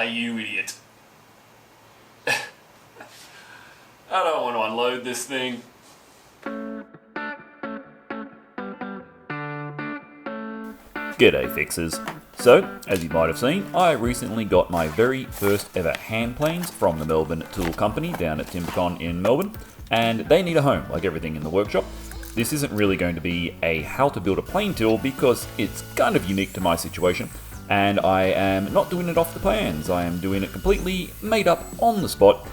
you idiot. I don't want to unload this thing. G'day fixers. So, as you might have seen, I recently got my very first ever hand planes from the Melbourne Tool Company down at Timbercon in Melbourne, and they need a home like everything in the workshop. This isn't really going to be a how to build a plane tool because it's kind of unique to my situation, and I am not doing it off the plans. I am doing it completely made up on the spot,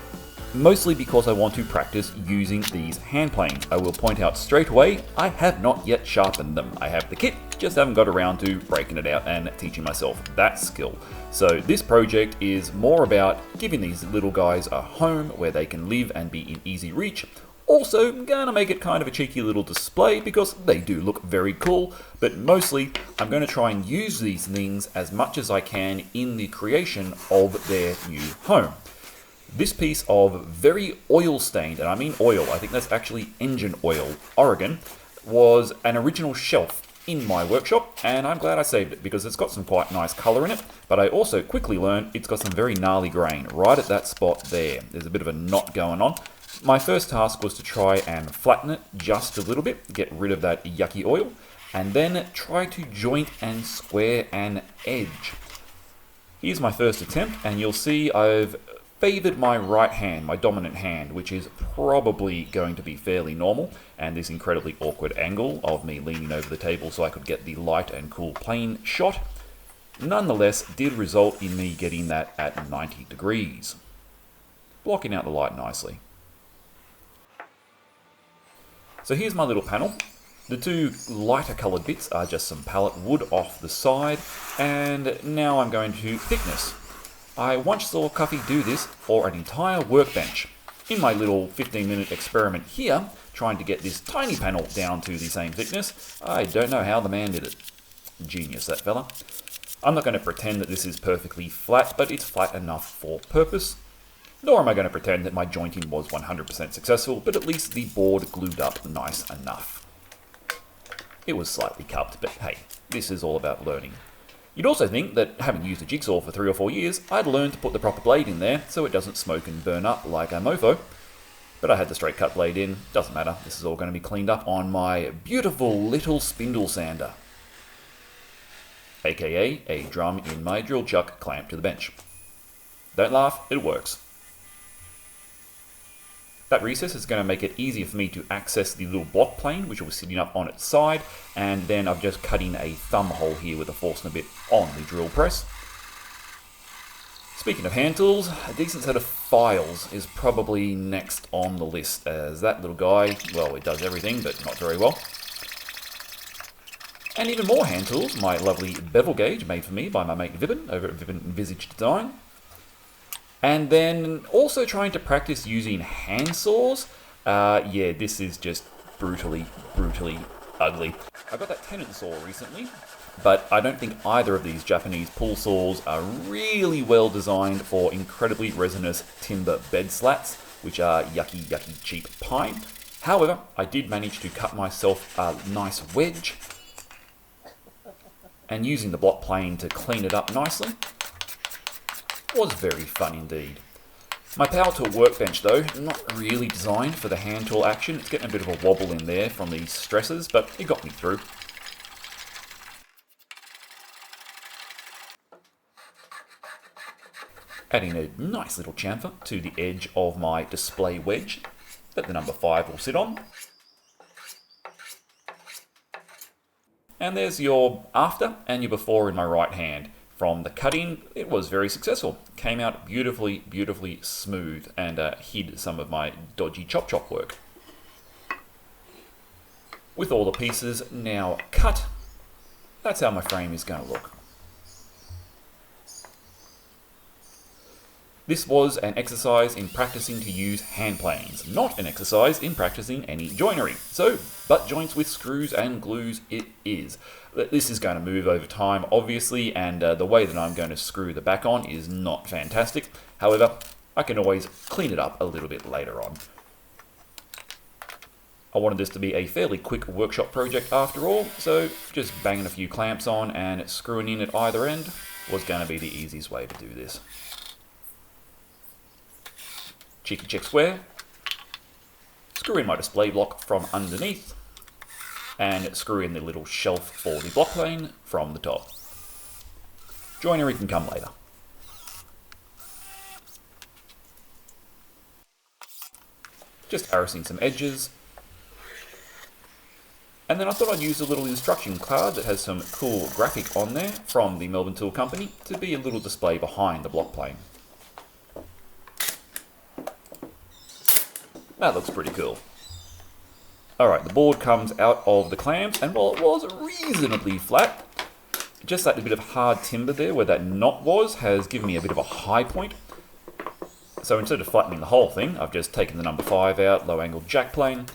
mostly because I want to practice using these hand planes. I will point out straight away, I have not yet sharpened them. I have the kit, just haven't got around to breaking it out and teaching myself that skill. So this project is more about giving these little guys a home where they can live and be in easy reach. Also, gonna make it kind of a cheeky little display because they do look very cool, but mostly I'm going to try and use these things as much as I can in the creation of their new home. This piece of very oil-stained, and I mean oil, I think that's actually engine oil, Oregon, was an original shelf in my workshop, and I'm glad I saved it because it's got some quite nice colour in it, but I also quickly learned it's got some very gnarly grain right at that spot there. There's a bit of a knot going on. My first task was to try and flatten it just a little bit, get rid of that yucky oil, and then try to joint and square an edge. Here's my first attempt, and you'll see I've favoured my right hand, my dominant hand, which is probably going to be fairly normal, and this incredibly awkward angle of me leaning over the table so I could get the light and cool plane shot, nonetheless did result in me getting that at 90 degrees, blocking out the light nicely. So here's my little panel. The two lighter coloured bits are just some pallet wood off the side, and now I'm going to thickness. I once saw Cuffy do this for an entire workbench. In my little 15-minute experiment here, trying to get this tiny panel down to the same thickness, I don't know how the man did it. Genius, that fella. I'm not going to pretend that this is perfectly flat, but it's flat enough for purpose. Nor am I going to pretend that my jointing was 100% successful, but at least the board glued up nice enough. It was slightly cupped, but hey, this is all about learning. You'd also think that, having used a jigsaw for 3 or 4 years, I'd learned to put the proper blade in there so it doesn't smoke and burn up like a mofo. But I had the straight cut blade in, doesn't matter, this is all going to be cleaned up on my beautiful little spindle sander. AKA a drum in my drill chuck clamped to the bench. Don't laugh, it works. That recess is going to make it easier for me to access the little block plane, which was sitting up on its side, and then I've just cut in a thumb hole here with a Forstner bit on the drill press. Speaking of hand tools, a decent set of files is probably next on the list, as that little guy, well, it does everything, but not very well. And even more hand tools, my lovely bevel gauge made for me by my mate Vibin over at Vibin Visage Design. And then also trying to practice using hand saws. Yeah, this is just brutally ugly. I got that Tennant saw recently, but I don't think either of these Japanese pull saws are really well designed for incredibly resinous timber bed slats, which are yucky cheap pine. However, I did manage to cut myself a nice wedge, and using the block plane to clean it up nicely was very fun indeed. My power tool workbench though, not really designed for the hand tool action. It's getting a bit of a wobble in there from these stresses, but it got me through. Adding a nice little chamfer to the edge of my display wedge that the number 5 will sit on. And there's your after and your before in my right hand. From the cutting, it was very successful. Came out beautifully smooth and hid some of my dodgy chop work. With all the pieces now cut, that's how my frame is going to look. This was an exercise in practicing to use hand planes, not an exercise in practicing any joinery. So, butt joints with screws and glues it is. This is going to move over time, obviously, and the way that I'm going to screw the back on is not fantastic. However, I can always clean it up a little bit later on. I wanted this to be a fairly quick workshop project after all, so just banging a few clamps on and screwing in at either end was going to be the easiest way to do this. Cheeky check square. Screw in my display block from underneath. And screw in the little shelf for the block plane from the top. Joinery can come later. Just harassing some edges. And then I thought I'd use a little instruction card that has some cool graphic on there from the Melbourne Tool Company to be a little display behind the block plane. That looks pretty cool. Alright, the board comes out of the clamps, and while it was reasonably flat, just that bit of hard timber there where that knot was has given me a bit of a high point. So instead of flattening the whole thing, I've just taken the number 5 out, low angle jack plane.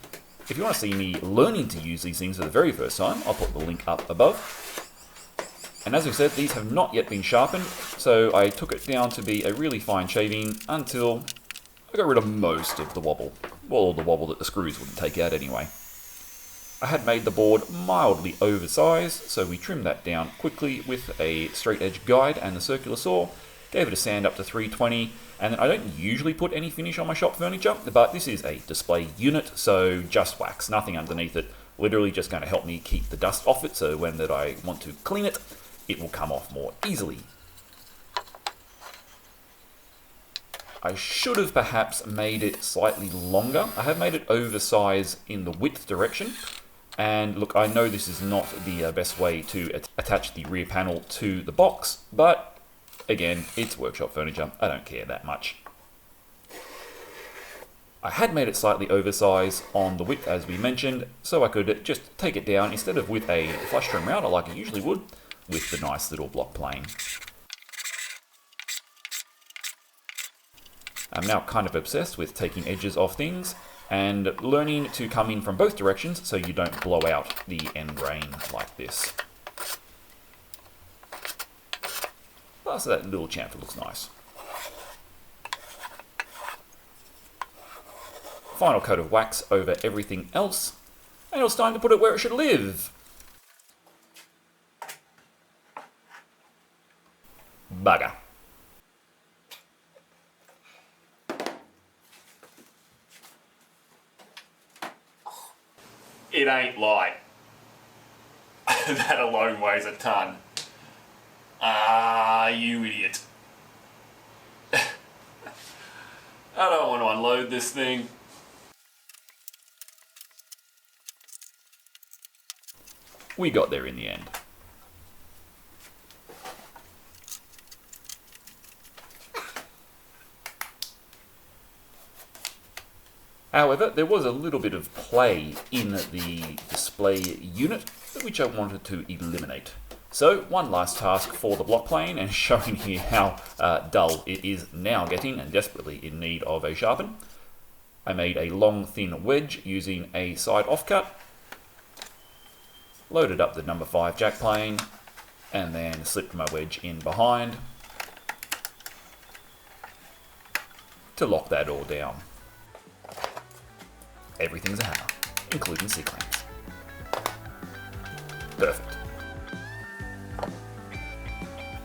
If you want to see me learning to use these things for the very first time, I'll put the link up above. And as I said, these have not yet been sharpened, so I took it down to be a really fine shaving until I got rid of most of the wobble. Well, the wobble that the screws wouldn't take out anyway. I had made the board mildly oversized, so we trimmed that down quickly with a straight edge guide and the circular saw, gave it a sand up to 320, and then I don't usually put any finish on my shop furniture, but this is a display unit, so just wax, nothing underneath it, literally just going to help me keep the dust off it, so when that I want to clean it, it will come off more easily. I should have perhaps made it slightly longer. I have made it oversized in the width direction. And look, I know this is not the best way to attach the rear panel to the box, but again, it's workshop furniture. I don't care that much. I had made it slightly oversized on the width as we mentioned, so I could just take it down instead of with a flush trim router like I usually would, with the nice little block plane. I'm now kind of obsessed with taking edges off things and learning to come in from both directions so you don't blow out the end grain like this. Oh, so that little chamfer looks nice. Final coat of wax over everything else, and it was time to put it where it should live. Bugger. It ain't light. That alone weighs a ton. Ah, you idiot. I don't want to unload this thing. We got there in the end. However, there was a little bit of play in the display unit, which I wanted to eliminate. So, one last task for the block plane, and showing here how dull it is now getting and desperately in need of a sharpen. I made a long thin wedge using a side offcut, loaded up the number 5 jack plane, and then slipped my wedge in behind to lock that all down. Everything's a hammer, including C-clamps. Perfect.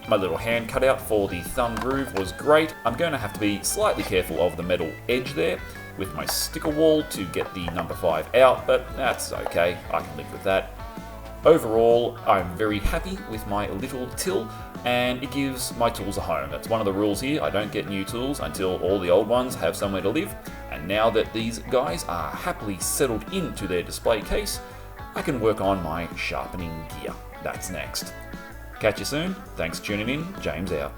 My little hand cutout for the thumb groove was great. I'm going to have to be slightly careful of the metal edge there with my sticker wall to get the number 5 out, but that's okay, I can live with that. Overall, I'm very happy with my little till, and it gives my tools a home. That's one of the rules here. I don't get new tools until all the old ones have somewhere to live, and now that these guys are happily settled into their display case, I can work on my sharpening gear. That's next. Catch you soon. Thanks for tuning in. James out.